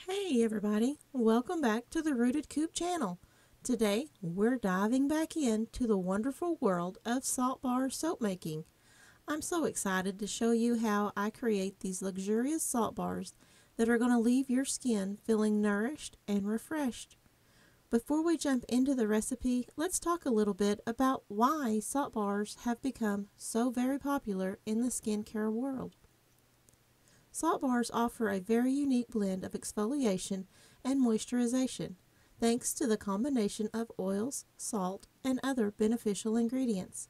Hey everybody, welcome back to the Rooted Coop channel. Today we're diving back into the wonderful world of salt bar soap making. I'm so excited to show you how I create these luxurious salt bars that are going to leave your skin feeling nourished and refreshed. Before we jump into the recipe, let's talk a little bit about why salt bars have become so very popular in the skincare world. Salt bars offer a very unique blend of exfoliation and moisturization, thanks to the combination of oils, salt, and other beneficial ingredients.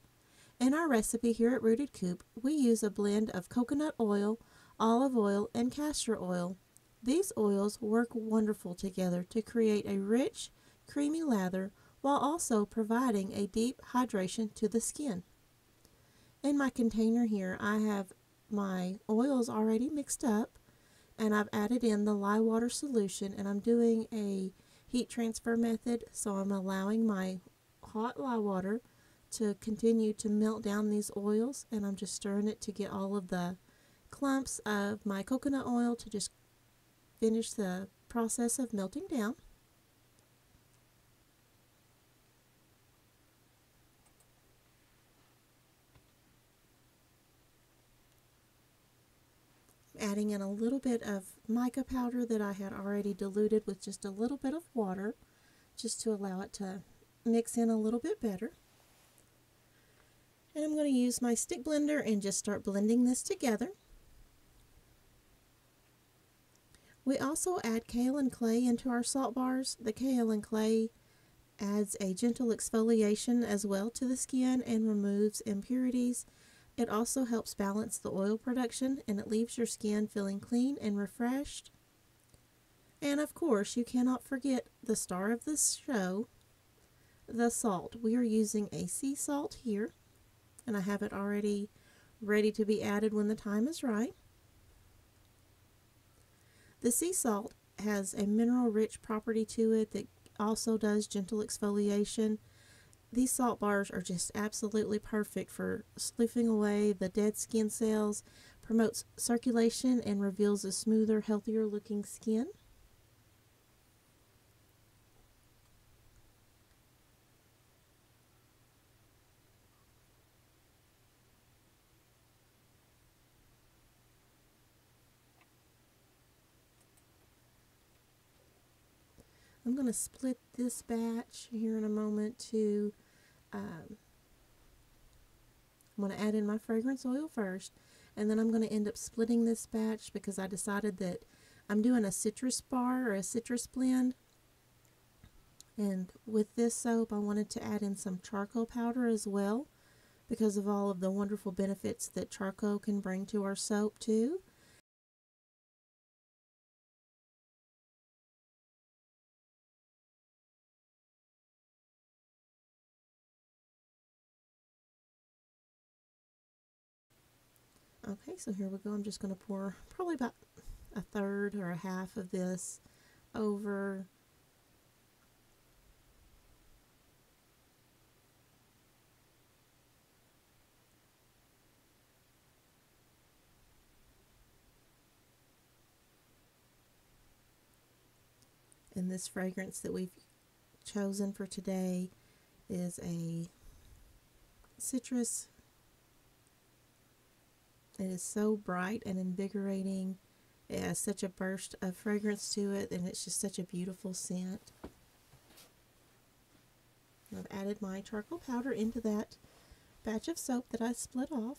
In our recipe here at Rooted Coop, we use a blend of coconut oil, olive oil, and castor oil. These oils work wonderful together to create a rich, creamy lather while also providing a deep hydration to the skin. In my container here, I have my oils already mixed up, and I've added in the lye water solution, and I'm doing a heat transfer method, so I'm allowing my hot lye water to continue to melt down these oils, and I'm just stirring it to get all of the clumps of my coconut oil to just finish the process of melting down. Adding in a little bit of mica powder that I had already diluted with just a little bit of water, just to allow it to mix in a little bit better. And I'm going to use my stick blender and just start blending this together. We also add kaolin clay into our salt bars. The kaolin clay adds a gentle exfoliation as well to the skin and removes impurities. It also helps balance the oil production, and it leaves your skin feeling clean and refreshed. And of course, you cannot forget the star of this show, the salt. We are using a sea salt here, and I have it already ready to be added when the time is right. The sea salt has a mineral-rich property to it that also does gentle exfoliation. These salt bars are just absolutely perfect for sloughing away the dead skin cells, promotes circulation, and reveals a smoother, healthier looking skin. I'm going to split this batch here in a moment to I'm going to add in my fragrance oil first, and then I'm going to end up splitting this batch because I decided that I'm doing a citrus bar or a citrus blend. And with this soap, I wanted to add in some charcoal powder as well because of all of the wonderful benefits that charcoal can bring to our soap too. Okay, so here we go. I'm just going to pour probably about a third or a half of this over and this fragrance that we've chosen for today is a citrus. It is so bright and invigorating. It has such a burst of fragrance to it, and it's just such a beautiful scent. I've added my charcoal powder into that batch of soap that I split off.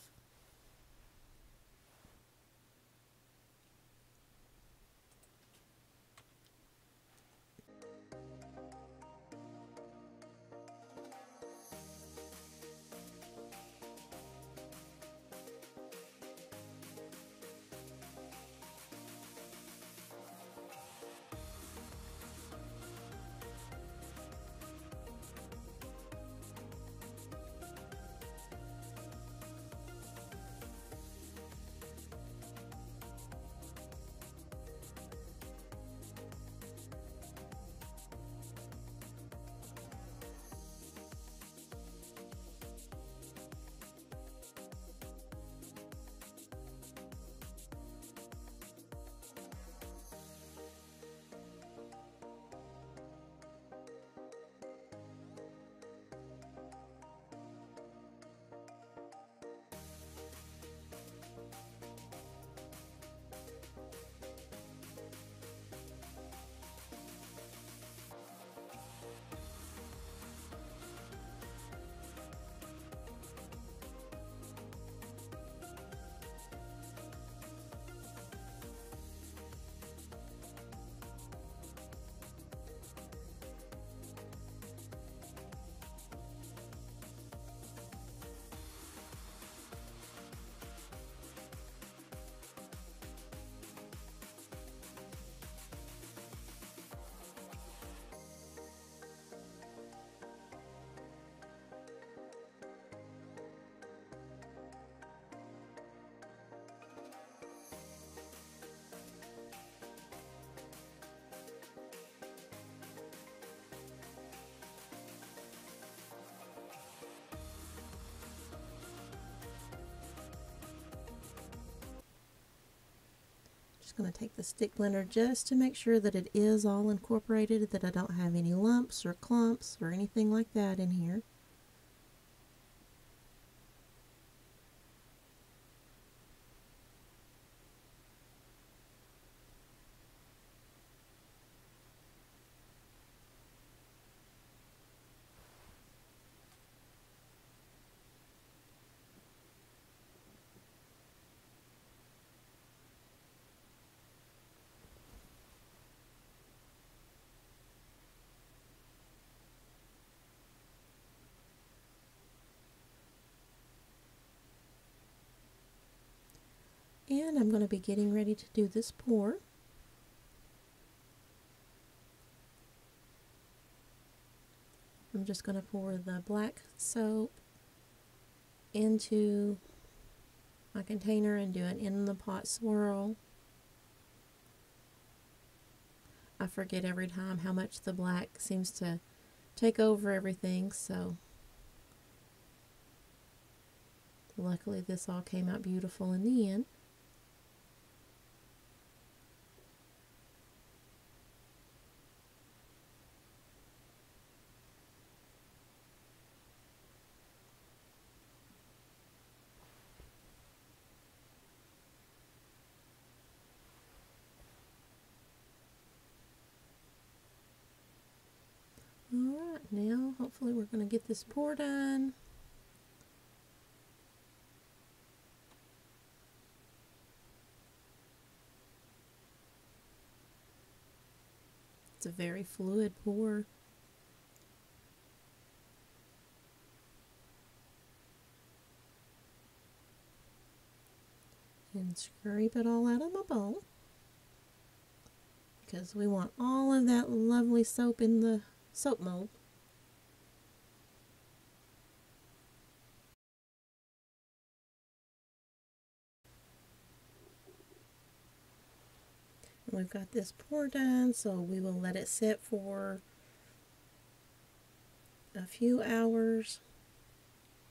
just going to take the stick blender just to make sure that it is all incorporated, that I don't have any lumps or clumps or anything like that in here. And I'm going to be getting ready to do this pour. I'm just going to pour the black soap into my container and do an in the pot swirl. I forget every time how much the black seems to take over everything, so luckily this all came out beautiful in the end. Alright, now hopefully we're going to get this pour done. It's a very fluid pour. And scrape it all out of my bowl, because we want all of that lovely soap in the soap mold. And we've got this pour done, so we will let it sit for a few hours,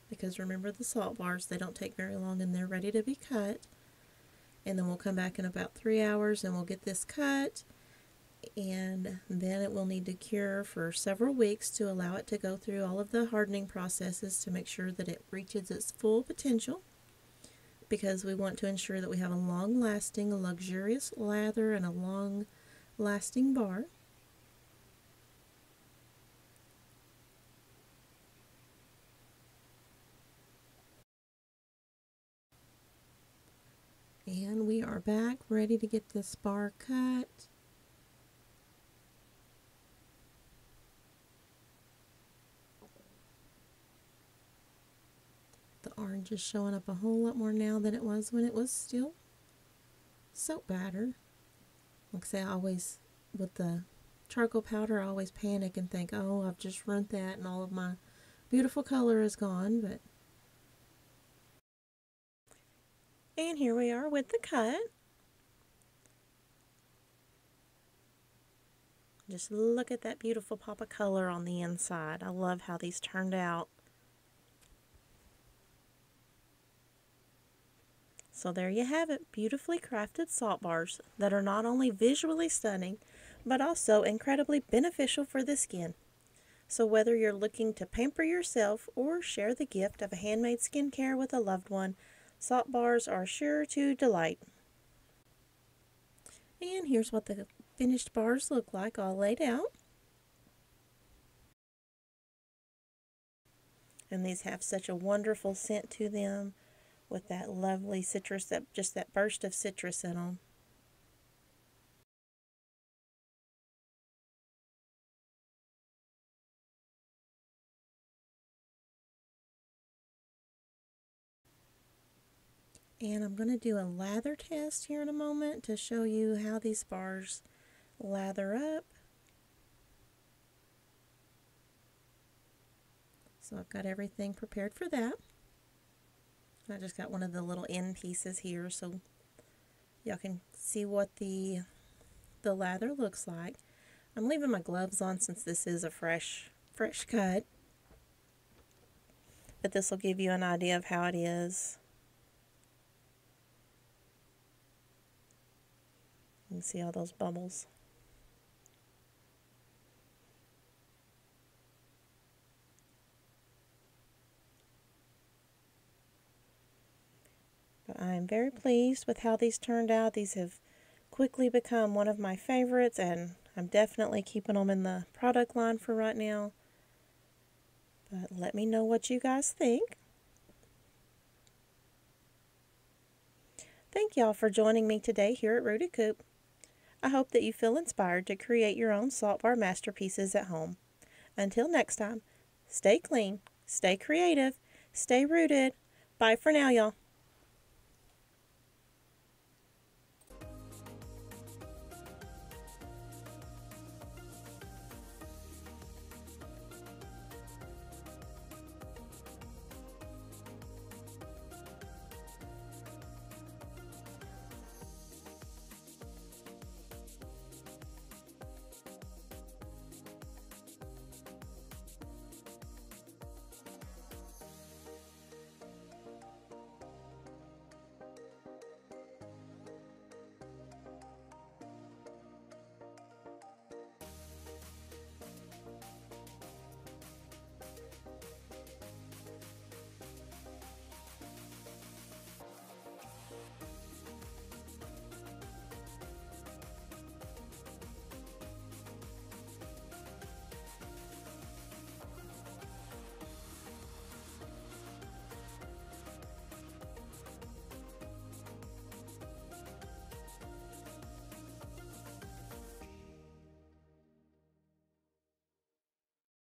because remember the salt bars, they don't take very long and they're ready to be cut. And then we'll come back in about 3 hours and we'll get this cut, and then it will need to cure for several weeks to allow it to go through all of the hardening processes to make sure that it reaches its full potential, because we want to ensure that we have a long-lasting, luxurious lather and a long-lasting bar. And we are back ready to get this bar cut. The orange is showing up a whole lot more now than it was when it was still soap batter. Like I say, I always, with the charcoal powder, I always panic and think, oh, I've just ruined that and all of my beautiful color is gone. But and here we are with the cut. Just look at that beautiful pop of color on the inside. I love how these turned out. So there you have it, beautifully crafted salt bars that are not only visually stunning, but also incredibly beneficial for the skin. So whether you're looking to pamper yourself or share the gift of a handmade skincare with a loved one, salt bars are sure to delight. And here's what the finished bars look like all laid out. And these have such a wonderful scent to them, with that lovely citrus, just that burst of citrus in them. And I'm going to do a lather test here in a moment to show you how these bars lather up. So I've got everything prepared for that. I just got one of the little end pieces here so y'all can see what the lather looks like. I'm leaving my gloves on since this is a fresh cut, but this will give you an idea of how it is. You can see all those bubbles. But I am very pleased with how these turned out. These have quickly become one of my favorites, and I'm definitely keeping them in the product line for right now. But let me know what you guys think. Thank y'all for joining me today here at Rooted Coop. I hope that you feel inspired to create your own salt bar masterpieces at home. Until next time, stay clean, stay creative, stay rooted. Bye for now, y'all.